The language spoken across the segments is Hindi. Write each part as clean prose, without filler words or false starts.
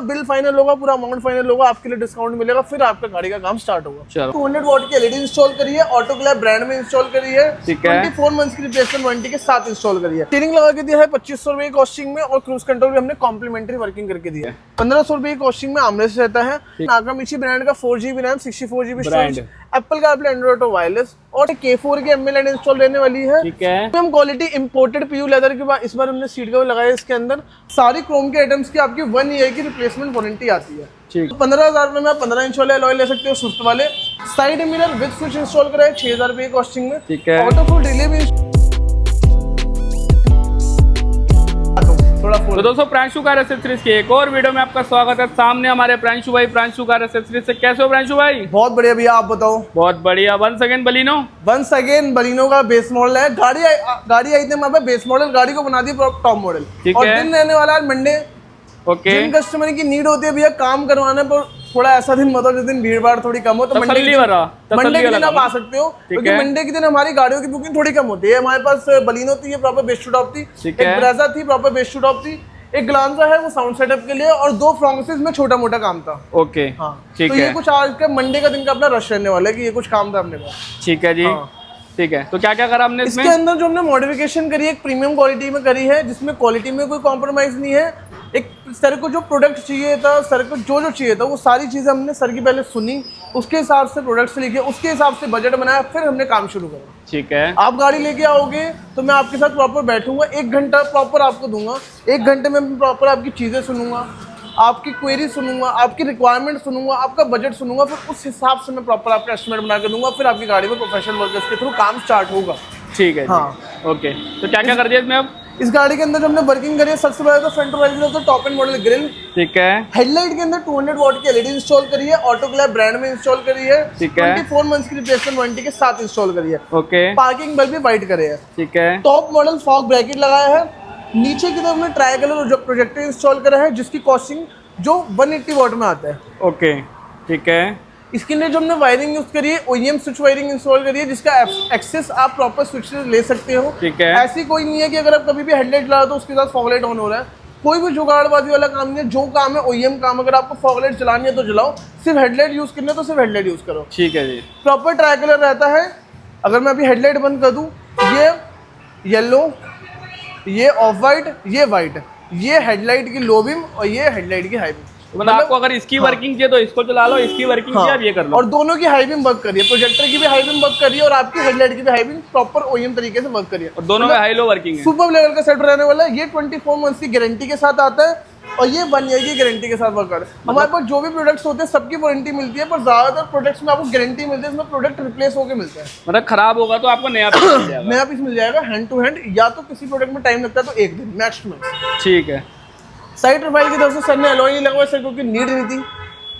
बिल फाइनल होगा, पूरा अमाउंट फाइनल होगा, आपके लिए डिस्काउंट मिलेगा, फिर आपका गाड़ी का काम स्टार्ट होगा। 200 वॉट की एलईडी इंस्टॉल करी है, ऑटो क्लैप ब्रांड में इंस्टॉल करी है, 24 मंथ्स की रिप्लेसमेंट वारंटी के साथ इंस्टॉल करी है। स्टीयरिंग लगा के दिया है 2500 रुपए की कॉस्टिंग में, और क्रूज कंट्रोल भी हमने कॉम्प्लीमेंट्री वर्किंग करके दिया है। 1500 रुपए की कॉस्टिंग में आमरेस्ट रहता है। नाकामिची ब्रांड का 4GB RAM, 64GB storage, Apple CarPlay, Android auto wireless, और K4 की एमएलएन इंस्टॉल रहने वाली है। Premium quality imported PU leather के बाद इस बार हमने सीट कवर लगाया है। इसके अंदर सारी क्रोम के आइटम्स की आपकी 1 ईयर की रिप्लेसमेंट वारंटी आती है। तो 15,000 रुपए में आप 15 इंच वाले अलॉय ले सकते हो, स्विफ्ट वाले। Side mirror with switch install कराए 6000 रुपए की कॉस्टिंग में। ऑटो फुल डिले भी तो दोस्तों प्रांशु कार एक्सेसरीज के एक और वीडियो में आपका स्वागत है। सामने हमारे प्रांशु भाई प्रांशु कार एक्सेसरीज से। कैसे हो प्रांशु भाई? बहुत बढ़िया भैया, आप बताओ? बहुत बढ़िया। वंस अगेन बलिनो का बेस मॉडल है। गाड़ी आई थी हमारे बेस मॉडल, गाड़ी को बना दी टॉप मॉडल। और दिन रहने वाला है मंडे। जिन कस्टमर की नीड होती है भैया काम करवाने पर, थोड़ा ऐसा दिन मतलब जिस दिन भीड़ भाड़ थोड़ी कम हो, तो मंडे के दिन आप आ सकते हो, क्योंकि मंडे के दिन हमारी गाड़ियों की बुकिंग थोड़ी कम होती है। हमारे पास बलिनो थी, ये प्रॉपर बेस टू टॉप थी, एक ब्रेजा थी प्रॉपर बेस टू टॉप थी, एक ग्लांजा है वो साउंड सेटअप के लिए, और 2 फ्रॉन्क्सेस में छोटा मोटा काम था। ओके हाँ, तो ये कुछ आज का मंडे का दिन का अपना रश रहने वाला है कि ये कुछ काम था अपने पास। ठीक है जी। ठीक है, तो क्या क्या करा हमने इसके अंदर? जो हमने मॉडिफिकेशन करी है, एक प्रीमियम क्वालिटी में करी है, जिसमें क्वालिटी में कोई कॉम्प्रोमाइज नहीं है। एक सर को जो प्रोडक्ट चाहिए था, सर को जो चाहिए था, वो सारी चीज़ें हमने सर की पहले सुनी, उसके हिसाब से प्रोडक्ट्स लिखे, उसके हिसाब से बजट बनाया, फिर हमने काम शुरू करा। ठीक है, आप गाड़ी लेके आओगे तो मैं आपके साथ प्रॉपर बैठूंगा, 1 घंटा प्रॉपर आपको दूंगा। 1 घंटे में प्रॉपर आपकी चीज़ें सुनूंगा, आपकी क्वेरी सुनूंगा, आपकी रिक्वायरमेंट सुनूंगा, आपका बजट सुनूंगा, फिर उस हिसाब से मैं प्रॉपर आपका एस्टिमेट बना के दूंगा, फिर आपकी गाड़ी में प्रोफेशनल वर्कर्स के थ्रू काम स्टार्ट होगा। ठीक है। हाँ, ओके। तो क्या क्या कर दिया इसमें अब? इस गाड़ी के अंदर जो हमने वर्किंग करी है, सबसे पहले तो फ्रंट प्रोफाइल तो टॉप एंड मॉडल ग्रिल। ठीक है। हेडलाइट के अंदर 200 वॉट की एलईडी इंस्टॉल करी है, ऑटो क्लैप ब्रांड में इंस्टॉल करी है। ठीक है। 24 मंथ्स की रिप्लेसमेंट वारंटी के साथ इंस्टॉल करी है। ओके। पार्किंग बल्ब भी वाइट करे है। ठीक है। टॉप मॉडल फॉग ब्रैकेट लगाया है। नीचे की तरफ हमने ट्राई कलर प्रोजेक्टर इंस्टॉल करा है, जिसकी कॉस्टिंग जो 180 वॉट में आता है। ओके। ठीक है। इसके लिए जो हमने वायरिंग यूज करी है, OEM स्विच वायरिंग इंस्टॉल करी है, जिसका एक्सेस आप प्रॉपर स्विच से ले सकते हो। ठीक है। ऐसी कोई नहीं है कि अगर आप कभी भी हेडलाइट लगा तो उसके साथ फॉग लाइट ऑन हो रहा है। कोई भी जुगाड़बाजी वाला काम नहीं है। जो काम है OEM काम, अगर आपको फॉग लाइट चलानी है तो जलाओ, सिर्फ हेडलाइट यूज करनी है तो सिर्फ हेडलाइट यूज करो। ठीक है जी। प्रॉपर ट्राई कलर रहता है। अगर मैं अभी हेडलाइट बंद कर दूं, ये येलो, ये ऑफ वाइट, ये वाइट, ये हेडलाइट की लो बीम और ये हेडलाइट की हाई बीम। मतलब आपको अगर इसकी वर्किंग चाहिए तो इसको चला लो, इसकी वर्किंग चाहिए आप ये कर लो। और दोनों की हाई बीम वर्क करिए, प्रोजेक्टर की भी हाई बीम वर्क करिए और आपकी हेडलाइट की भी हाई बीम प्रॉपर OEM तरीके से वर्क करिए। और दोनों में हाई लो वर्किंग है। सुपर लेवल का सेट रहने वाला है। ये 24 मंथ्स की गारंटी के साथ आता है, और ये 1 ईयर की गारंटी के साथ वर्क कर रहा है। हमारे पास जो भी प्रोडक्ट्स होते हैं सबकी वारंटी मिलती है, पर ज्यादातर प्रोडक्ट्स में आपको गारंटी मिलती है, इसमें प्रोडक्ट रिप्लेस होकर मिलता है। मतलब खराब होगा तो आपको नया पीस मिल जाएगा। नया पीस मिल जाएगा हैंड टू हैंड, या तो किसी प्रोडक्ट में टाइम लगता है तो 1 दिन मैक्सिमम। ठीक है। साइड प्रोफाइल की तरफ से सर ने अलॉय नहीं लगवाया सर, क्योंकि नीड नहीं थी।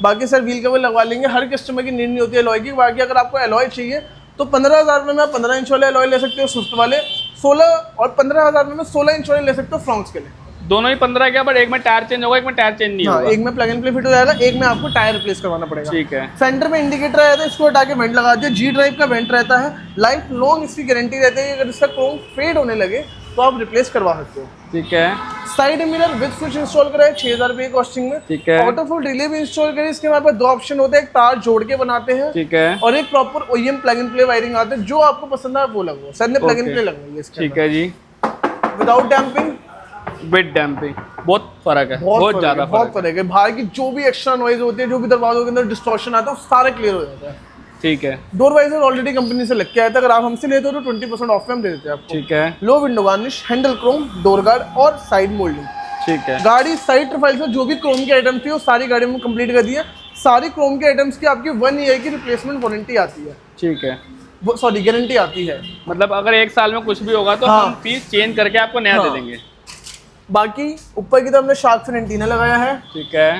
बाकी सर व्हील कवर लगवा लेंगे, हर कस्टमर की नीड नहीं होती है अलॉय की। बाकी अगर आपको अलॉय चाहिए तो 15,000 रुपये में आप 15 इंच वाले अलॉय ले सकते हो स्विफ्ट वाले, 16 और 15,000 रुपये में 16 इंच वाले ले सकते हो फ्रॉन्क्स के लिए। दोनों ही 15 क्या, बट एक में टायर चेंज होगा, एक में टायर चेंज नहीं होगा। एक में प्लग एंड प्ले फिट हो जाएगा, एक में आपको टायर रिप्लेस करवाना पड़ेगा। ठीक है। सेंटर में इंडिकेटर रहता है, इसको हटा के वेंट लगा दिया। G ड्राइव का वेंट रहता है, लाइफ लॉन्ग इसकी गारंटी रहती है। अगर इसका क्रोम फेड होने लगे तो आप रिप्लेस करवा सकते हो। ठीक है। Side mirror with switch install करा है 6000 रुपये की कॉस्टिंग में। ठीक है। ऑटो फुल डिले भी इंस्टॉल करी। इसके हमारे पास 2 ऑप्शन होते हैं, एक तार जोड़ के बनाते हैं। ठीक है। और एक proper OEM plug and play wiring आते हैं, जो आपको पसंद है वो लगवाओ। सर ने प्लग एंड प्ले लगवाई है इसके। ठीक है जी। विदाउट डैम्पिंग, विद डैम्पिंग, बहुत फर्क है, बहुत ज्यादा फर्क है। बाहर की जो भी एक्स्ट्रा नॉइज होती है, जो भी दरवाजों के अंदर डिस्टॉर्शन आता है, वो सारा क्लियर हो जाता है। ठीक है। डोर वाइजर ऑलरेडी कंपनी से लग के आया था, अगर आप हमसे लेते हो तो 20% ऑफ में हम दे देते हैं आपको। ठीक है। Low window garnish, handle chrome, door guard और साइड मोल्डिंग। ठीक है। गाड़ी साइड प्रोफाइल से जो भी क्रोम की आइटम थी वो सारी गाड़ी में कंप्लीट कर दी है। सारी क्रोम के आइटम्स की आपकी 1 ईयर की रिप्लेसमेंट वारंटी आती है। ठीक है। सॉरी, गारंटी आती है। मतलब अगर 1 साल में कुछ भी होगा तो हम पीस चेंज करके आपको नया दे देंगे। बाकी ऊपर की तरफ हमने शार्क फिन एंटीना लगाया है। ठीक है।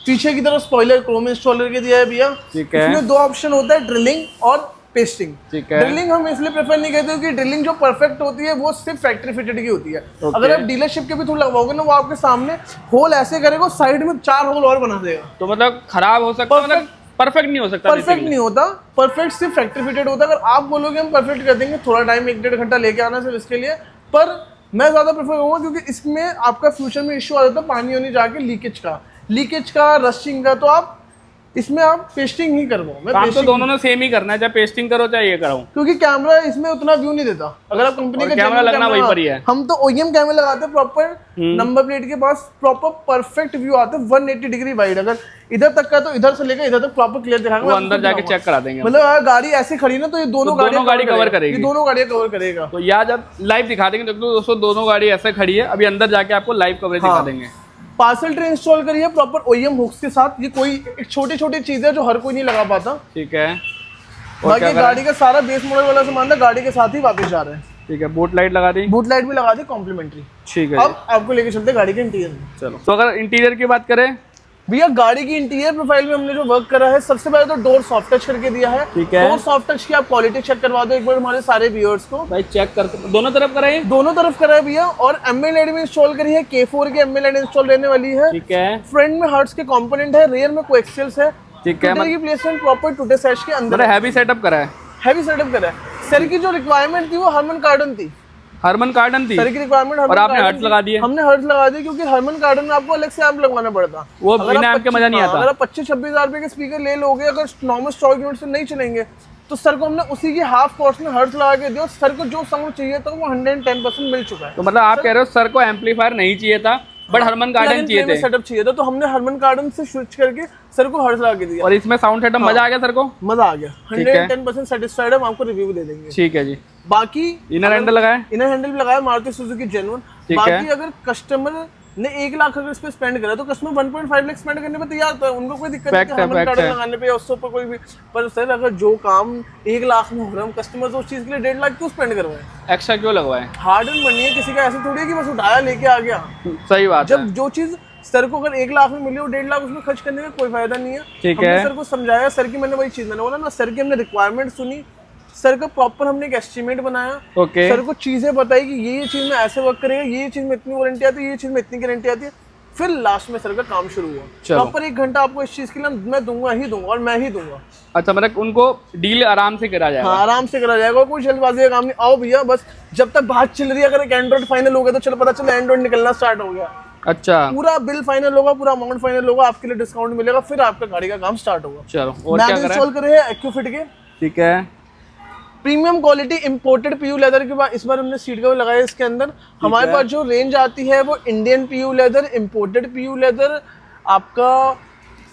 पीछे की तरफ स्पॉइलर क्रोम इंस्टॉलर के दिया है भैया। ठीक है। इसमें 2 ऑप्शन होता है, ड्रिलिंग और पेस्टिंग। ठीक है। ड्रिलिंग हम इसलिए प्रेफर नहीं करते क्योंकि ड्रिलिंग जो परफेक्ट होती है वो सिर्फ फैक्ट्री फिटेड की होती है। अगर आप डीलरशिप के भी थ्रू लगवाओगे ना, वो आपके सामने होल ऐसे करेगा, साइड में 4 होल और बना देगा। तो मतलब खराब हो सकता है, मतलब परफेक्ट नहीं हो सकता। परफेक्ट नहीं होता, परफेक्ट सिर्फ फैक्ट्री फिटेड होता है। अगर आप बोलोगे हम परफेक्ट कर देंगे, थोड़ा टाइम 1-1.5 घंटा लेके आना सिर्फ इसके लिए, पर मैं ज्यादा प्रेफर करूंगा, क्योंकि इसमें आपका फ्यूचर में इश्यू आ जाता है पानी होने जाके लीकेज का। लीकेज का, रस्टिंग का, तो आप इसमें आप पेस्टिंग ही करवाओ। मैं काम तो दोनों ने सेम ही करना है, चाहे पेस्टिंग करो चाहे ये कराऊं, क्योंकि कैमरा इसमें उतना व्यू नहीं देता। अगर आप कंपनी का कैमरा लगना वही पर ही है। हम तो OEM कैमरा लगाते हैं, प्रॉपर नंबर प्लेट के पास प्रॉपर परफेक्ट व्यू आता है 180 डिग्री वाइड। अगर इधर तक का तो इधर से लेकर इधर तक प्रॉपर क्लियर दिखाएगा, वो अंदर जाके चेक करा देंगे। मतलब अगर गाड़ी ऐसी खड़ी ना तो ये दोनों गाड़ी कवर करेगी, दोनों गाड़ियां कवर करेगा। तो यार जब लाइव दिखा देंगे, देखो दोस्तों दोनों गाड़ी ऐसे खड़ी है, अभी अंदर जाके आपको लाइव कवरेज दिखा देंगे। पार्सल ट्रे इंस्टॉल करी है प्रॉपर OEM हुक्स के साथ। ये कोई छोटी छोटी चीज है जो हर कोई नहीं लगा पाता। ठीक है, बाकी गाड़ी का सारा बेस मॉडल वाला सामान था, गाड़ी के साथ ही वापस जा रहे हैं। ठीक है, बूट लाइट लगा दी, बूट लाइट भी लगा दी कॉम्प्लीमेंट्री। ठीक है, अब आपको लेके चलते हैं गाड़ी के इंटीरियर में। चलो। तो अगर इंटीरियर की बात करें भैया, गाड़ी की इंटीरियर प्रोफाइल में हमने जो वर्क करा है, सबसे पहले तो डोर सॉफ्ट टच करके दिया है। ठीक है, डोर सॉफ्ट टच की आप क्वालिटी चेक करवा दो एक बार हमारे सारे व्यूअर्स को। भाई चेक कर, दोनों तरफ कराए, दोनों तरफ करा है भैया। और ML में इंस्टॉल करी है, K4 की ML इंस्टॉल रहने वाली है। ठीक है, फ्रंट में हर्ट्ज के कंपोनेंट है, रेयर में कोएक्सियल्स है। ठीक है, की प्लेसमेंट प्रॉपर टूटे सैश के अंदर मतलब हैवी सेटअप करा है, हैवी सेटअप करा है। सर की जो रिक्वायरमेंट थी वो हरमन कार्डन थी, हरमन कार्डन थी सर की रिक्वायरमेंट। और आपने हर्ट्ज लगा दिए। हमने हर्ट्ज लगा दिए क्योंकि हरमन कार्डन में आपको अलग से एम्प लगवाना पड़ता, वो बिना एम्प के मजा नहीं आता। अगर आप 25-26 हजार रुपए के स्पीकर ले लोगे, अगर नॉर्मल स्टॉक यूनिट से नहीं चलेंगे, तो सर को हमने उसी की हाफ कॉस्ट में हर्ट्ज लगा के दिया। सर को जो साउंड चाहिए था वो 110% मिल चुका है। तो मतलब आप कह रहे हो सर को एम्पलीफायर नहीं चाहिए था, बट हरमन कार्डन चाहिए थे, सेटअप चाहिए था, तो हमने हरमन कार्डन से स्विच करके सर को हर्ट्ज लगा के दिया। और इसमें साउंड सेटअप मजा आ गया सर को, मजा आ गया। 110% सेटिस्फाइड है, हम आपको रिव्यू दे देंगे। ठीक है जी। बाकी इनर हैंडल लगाए, इनर हैंडल भी लगाया मारुति सुजुकी जेन्युइन। बाकी अगर कस्टमर ने 1 लाख अगर इस पे स्पेंड करा तो कस्टमर 1.5 लाख स्पेंड करने पे तैयार था, उनको कोई दिक्कत नहीं है हरमन कार्डन लगाने पे या उसके ऊपर कोई भी। पर सर अगर जो काम 1 लाख में हो रहा है, कस्टमर तो उस चीज के लिए 1.5 लाख क्यों स्पेंड करवाए, एक्स्ट्रा क्यों लगवाए? हार्ड एंड मनी है, किसी का ऐसे थोड़ी है कि बस उठाया लेके आ गया। सही बात जब जो चीज सर को अगर 1 लाख में मिली, 1.5 लाख उसमें खर्च करने का कोई फायदा नहीं है। ठीक हमने है, सर को समझाया, सर की मैंने वही चीज मैंने बोला ना, सर की हमने रिक्वायरमेंट सुनी, सर का प्रॉपर हमने एक एस्टिमेट बनाया। ओके, सर को चीजें बताई कि ये चीज में ऐसे वर्क करेगा, ये चीज में इतनी वारंटी आती है, ये चीज में इतनी गारंटी आती है। फिर लास्ट में सर का काम शुरू हुआ। प्रॉपर 1 घंटा आपको इस चीज के लिए मैं दूंगा ही दूंगा, और मैं ही दूंगा। अच्छा, मतलब उनको डील आराम से करा जाएगा। हाँ, आराम से करा जाएगा, कोई जल्दबाजी का काम नहीं। आओ भैया, बस जब तक बात चल रही है, अगर एक एंड्रॉइड फाइनल हो गया तो चलो पता चला एंड्रॉइड निकलना स्टार्ट हो गया। अच्छा, पूरा बिल फाइनल होगा, पूरा अमाउंट फाइनल होगा, आपके लिए डिस्काउंट मिलेगा, फिर आपका गाड़ी का काम स्टार्ट होगा। चलो, और क्या करें? इंस्टॉल करे हैं एक्यूफिट के। ठीक है, premium quality imported PU leather के बाद इस बार हमने सीट कवर लगाया इसके अंदर। हमारे पास जो रेंज आती है वो Indian PU leather, imported PU leather, आपका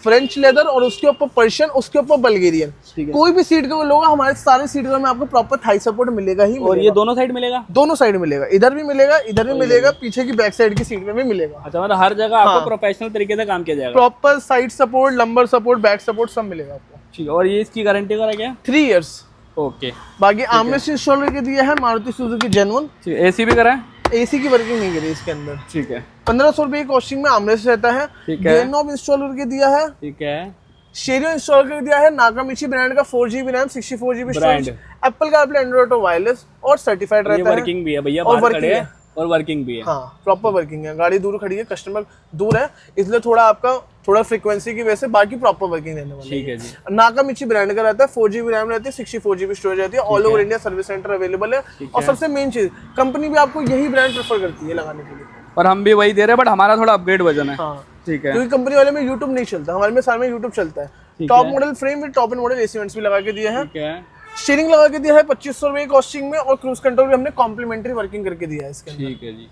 फ्रेंच लेदर, और उसके ऊपर पर्शियन, उसके ऊपर बल्गेरियन। कोई भी सीट कवर लोगा, हमारे सारे सीट कवर में आपको प्रॉपर थाई सपोर्ट मिलेगा ही मिलेगा। और ये दोनों साइड मिलेगा? दोनों साइड मिलेगा, इधर भी मिलेगा, इधर भी मिलेगा, पीछे की बैक साइड की सीट में भी मिलेगा। अच्छा, मतलब हर जगह आपको प्रोफेशनल तरीके से काम किया जाएगा। Proper side support, lumbar support, back support सब मिलेगा आपको। ठीक है, और ये इसकी गारंटी का क्या? 3 इयर्स। ओके, बाकी आर्मरेस्ट इंस्टॉल करके दिया है मारुति सुजुकी जेन्युइन। AC भी करा है? AC की वर्किंग नहीं करी इसके अंदर। ठीक है, 1500 रुपए की कॉस्टिंग में आर्मरेस्ट रहता है। ठीक है, नॉब इंस्टॉल करके दिया है। ठीक है, स्टीरियो इंस्टॉल करके दिया है, नाकामिची ब्रांड का 4GB RAM, 64GB storage, Apple का एंड्रॉइड ऑटो वायरलेस और सर्टिफाइड रहता है। वर्किंग भी है भैया, और बाहर खड़े हैं और वर्किंग भी है। हाँ, प्रॉपर वर्किंग है। गाड़ी दूर खड़ी है, कस्टमर दूर है, इसलिए थोड़ा आपका थोड़ा फ्रीक्वेंसी की वजह से, बाकी प्रॉपर वर्किंग रहने वाली है। ठीक है जी। नाकामिची ब्रांड का रहता है, 4GB रैम रहती है, 64GB स्टोरेज रहती है, all over India service centre available है। और सबसे मेन चीज, कंपनी भी आपको यही ब्रांड प्रेफर करती है लगाने के लिए, और हम भी वही दे रहे हैं, बट हमारा थोड़ा अपग्रेड वर्जन है। हाँ, ठीक है, क्योंकि कंपनी वाले में यूट्यूब नहीं चलता, हमारे में सारे में यूट्यूब चलता है। Top model frame with top and model AC vents भी लगा के दिए हैं। ठीक है, स्टीयरिंग लगा के दिया है 2500 रुपए की कॉस्टिंग में, और क्रूज कंट्रोल भी हमने कॉम्प्लीमेंट्री वर्किंग करके दिया है इसके अंदर। ठीक है जी।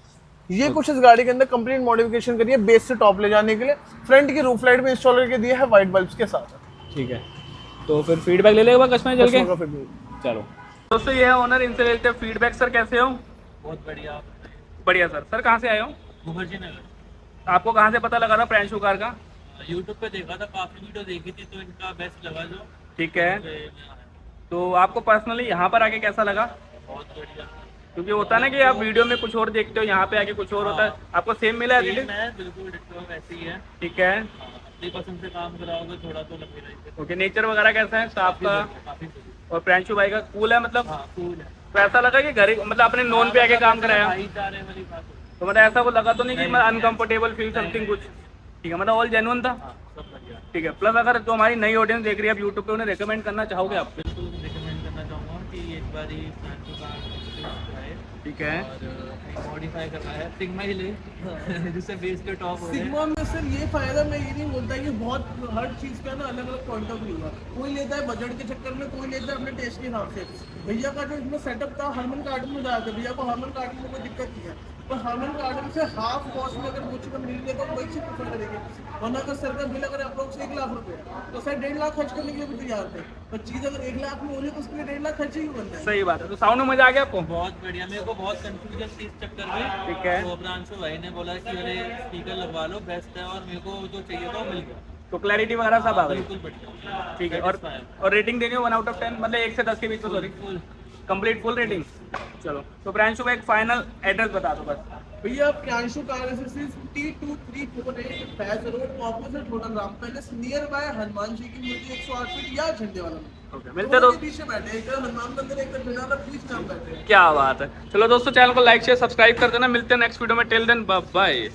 ये कुछ इस गाड़ी के अंदर कंप्लीट मॉडिफिकेशन करी है बेस से टॉप ले जाने के लिए। फ्रंट की रूफ लाइट में इंस्टॉल करके दिया है वाइट बल्ब्स के साथ। ठीक है, तो फिर फीडबैक ले लेगा कस्टमर चल के। चलो दोस्तों, ये है ओनर, इनसे लेते हैं फीडबैक। सर कैसे हो? बहुत बढ़िया। बढ़िया सर। सर कहाँ से आए हो? मुखर्जी नगर। आपको कहाँ से पता लगा था प्रांशु कार का? यूट्यूब पे देखा था, काफ़ी वीडियो देखी थी, तो इनका बेस्ट लगा जो। ठीक है, तो आपको पर्सनली यहाँ पर आके कैसा लगा? बहुत बढ़िया। क्योंकि होता है ना कि आप वीडियो में कुछ और देखते हो, यहाँ पे आके कुछ और होता है। आपको सेम मिला है? बिल्कुल डिट्टो वैसे ही है। ठीक है, अपनी पसंद से काम कराओगे थोड़ा तो लग रहा है। ओके, नेचर वगैरह कैसा है? स्टाफ का काफ़ी और प्रांशु भाई का कूल है, मतलब कूल है। तो ऐसा लगा कि घर मतलब अपने नोन पे आके काम कराया, भाईचारे वाली बात हो। तो मतलब ऐसा को लगा तो नहीं कि मैं अनकंफर्टेबल फील समथिंग कुछ? ठीक है, मतलब ऑल जेन्युइन था। सब बढ़िया। ठीक है, प्लस अगर जो हमारी नई ऑडियंस देख रही है आप यूट्यूब पे, उन्हें रिकमेंड करना चाहोगे आप? बिल्कुल रिकमेंड करना चाहूँगा कि एक बार ही प्रांशु कार। ठीक है। और मॉडिफाई करना है सिग्मा ही ले जिससे बेस के टॉप हो गए। सिग्मा में सर ये फायदा मैं ये नहीं बोलता कि बहुत हर चीज का ना अलग अलग पॉइंट ऑफ व्यू है। कोई लेता है बजट के चक्कर में, कोई लेता है अपने टेस्ट के हिसाब से। भैया का जो इसमें सेटअप था हारमन कार्टन में डाला था, भैया को हारमन कार्टन में कोई दिक्कत नहीं है, पर हारमन कार्टन से हाफ कॉस्ट में अगर कुछ कम मिल लेगा तो वही चीज प्रेफर करेंगे। वरना अगर सर का बिल अगर अप्रोक्स 1 लाख रुपए है तो सर 1.5 लाख खर्च करने के लिए भी तैयार थे, पर चीज अगर 1 लाख में हो रही है तो उसके लिए 1.5 लाख खर्च ही करना है। सही बात है। तो साउंड में मजा आ गया आपको? बहुत बढ़िया। मेरे को बहुत कंफ्यूजन थी इस चक्कर में। ठीक है। तो प्रांशु भाई ने बोला कि अरे स्पीकर लगवा लो, बेस्ट है, और मेरे को जो चाहिए था वो मिल गया। तो क्लैरिटी वगैरह सब आ गई? बिल्कुल बढ़िया। ठीक है। और रेटिंग देनी हो 1 आउट ऑफ 10, मतलब 1 से 10 के बीच में? Sorry, full complete full rating. चलो तो प्रांशु भाई एक फाइनल एड्रेस बता दो बस। भैया Priyanshu car accessories T2348 Faiz road opposite hotel Ram palace nearby Hanuman ji की मूर्ति 108 फीट या झंडे वाला में। ओके, मिलते दो। पीछे बैठे एक हनुमान मंदिर एक झंडा वाला बीच में बैठे हैं। क्या बात है। चलो दोस्तों, चैनल को लाइक शेयर सब्सक्राइब कर देना। मिलते हैं नेक्स्ट वीडियो में। Till then bye bye.